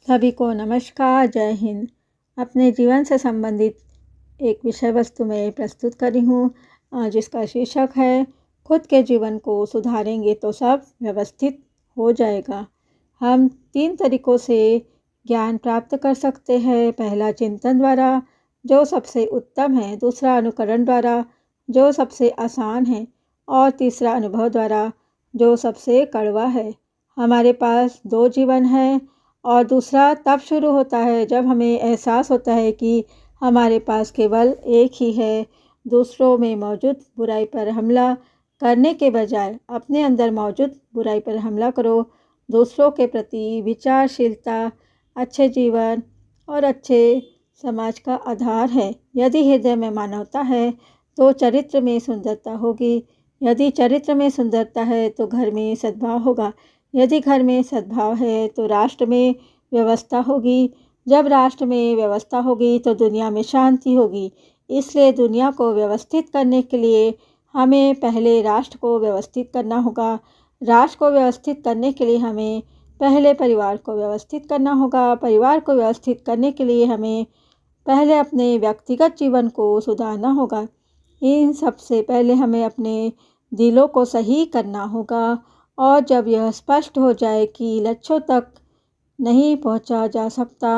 सभी को नमस्कार, जय हिंद। अपने जीवन से संबंधित एक विषय वस्तु में प्रस्तुत कर रही हूँ जिसका शीर्षक है खुद के जीवन को सुधारेंगे तो सब व्यवस्थित हो जाएगा। हम 3 तरीकों से ज्ञान प्राप्त कर सकते हैं। पहला चिंतन द्वारा, जो सबसे उत्तम है। दूसरा अनुकरण द्वारा, जो सबसे आसान है। और तीसरा अनुभव द्वारा, जो सबसे कड़वा है। हमारे पास 2 जीवन हैं और दूसरा तब शुरू होता है जब हमें एहसास होता है कि हमारे पास केवल एक ही है। दूसरों में मौजूद बुराई पर हमला करने के बजाय अपने अंदर मौजूद बुराई पर हमला करो। दूसरों के प्रति विचारशीलता अच्छे जीवन और अच्छे समाज का आधार है। यदि हृदय में मानवता है तो चरित्र में सुंदरता होगी। यदि चरित्र में सुंदरता है तो घर में सद्भाव होगा। यदि घर में सद्भाव है तो राष्ट्र में व्यवस्था होगी। जब राष्ट्र में व्यवस्था होगी तो दुनिया में शांति होगी। इसलिए दुनिया को व्यवस्थित करने के लिए हमें पहले राष्ट्र को व्यवस्थित करना होगा। राष्ट्र को व्यवस्थित करने के लिए हमें पहले परिवार को व्यवस्थित करना होगा। परिवार को व्यवस्थित करने के लिए हमें पहले अपने व्यक्तिगत जीवन को सुधारना होगा। इन सबसे पहले हमें अपने दिलों को सही करना होगा। और जब यह स्पष्ट हो जाए कि लक्ष्यों तक नहीं पहुंचा जा सकता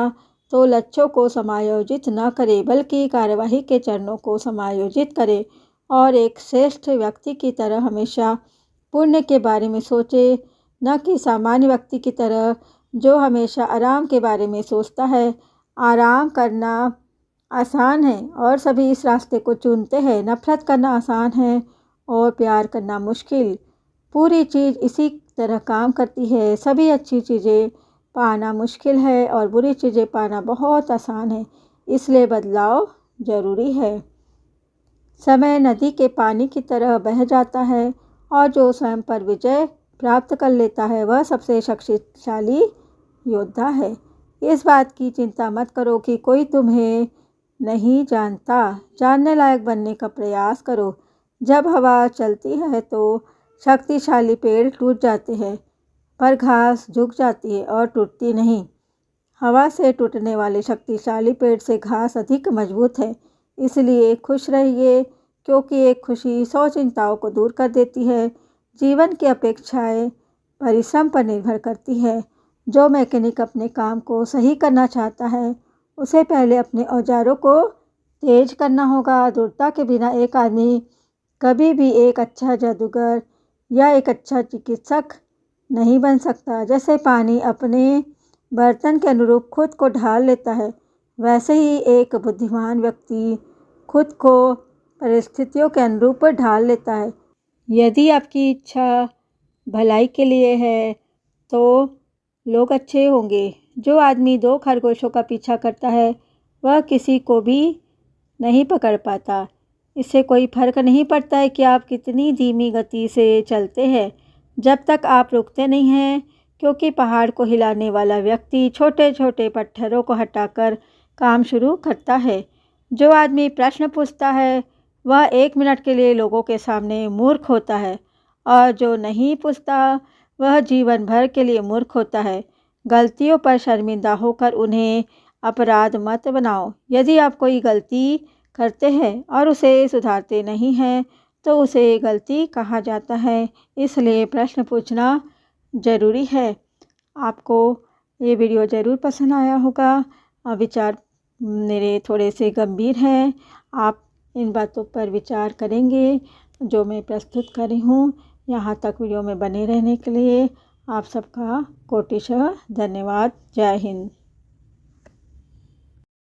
तो लक्ष्यों को समायोजित न करें बल्कि कार्यवाही के चरणों को समायोजित करें और एक श्रेष्ठ व्यक्ति की तरह हमेशा पुण्य के बारे में सोचे, न कि सामान्य व्यक्ति की तरह जो हमेशा आराम के बारे में सोचता है। आराम करना आसान है और सभी इस रास्ते को चुनते हैं। नफरत करना आसान है और प्यार करना मुश्किल। पूरी चीज़ इसी तरह काम करती है। सभी अच्छी चीज़ें पाना मुश्किल है और बुरी चीज़ें पाना बहुत आसान है। इसलिए बदलाव ज़रूरी है। समय नदी के पानी की तरह बह जाता है और जो स्वयं पर विजय प्राप्त कर लेता है वह सबसे शक्तिशाली योद्धा है। इस बात की चिंता मत करो कि कोई तुम्हें नहीं जानता। जानने लायक बनने का प्रयास करो। जब हवा चलती है तो शक्तिशाली पेड़ टूट जाते हैं पर घास झुक जाती है और टूटती नहीं। हवा से टूटने वाले शक्तिशाली पेड़ से घास अधिक मजबूत है। इसलिए खुश रहिए क्योंकि एक खुशी 100 चिंताओं को दूर कर देती है। जीवन की अपेक्षाएं परिश्रम पर निर्भर करती है। जो मैकेनिक अपने काम को सही करना चाहता है उसे पहले अपने औजारों को तेज करना होगा। दृढ़ता के बिना एक आदमी कभी भी एक अच्छा जादूगर या एक अच्छा चिकित्सक नहीं बन सकता। जैसे पानी अपने बर्तन के अनुरूप खुद को ढाल लेता है वैसे ही एक बुद्धिमान व्यक्ति खुद को परिस्थितियों के अनुरूप ढाल लेता है। यदि आपकी इच्छा भलाई के लिए है तो लोग अच्छे होंगे। जो आदमी 2 खरगोशों का पीछा करता है वह किसी को भी नहीं पकड़ पाता। इससे कोई फर्क नहीं पड़ता है कि आप कितनी धीमी गति से चलते हैं जब तक आप रुकते नहीं हैं, क्योंकि पहाड़ को हिलाने वाला व्यक्ति छोटे छोटे पत्थरों को हटाकर काम शुरू करता है। जो आदमी प्रश्न पूछता है वह 1 मिनट के लिए लोगों के सामने मूर्ख होता है और जो नहीं पूछता वह जीवन भर के लिए मूर्ख होता है। गलतियों पर शर्मिंदा होकर उन्हें अपराध मत बनाओ। यदि आप कोई गलती करते हैं और उसे सुधारते नहीं हैं तो उसे गलती कहा जाता है। इसलिए प्रश्न पूछना ज़रूरी है। आपको ये वीडियो ज़रूर पसंद आया होगा। विचार मेरे थोड़े से गंभीर हैं। आप इन बातों पर विचार करेंगे जो मैं प्रस्तुत कर रही हूँ। यहाँ तक वीडियो में बने रहने के लिए आप सबका कोटिशः धन्यवाद। जय हिंद।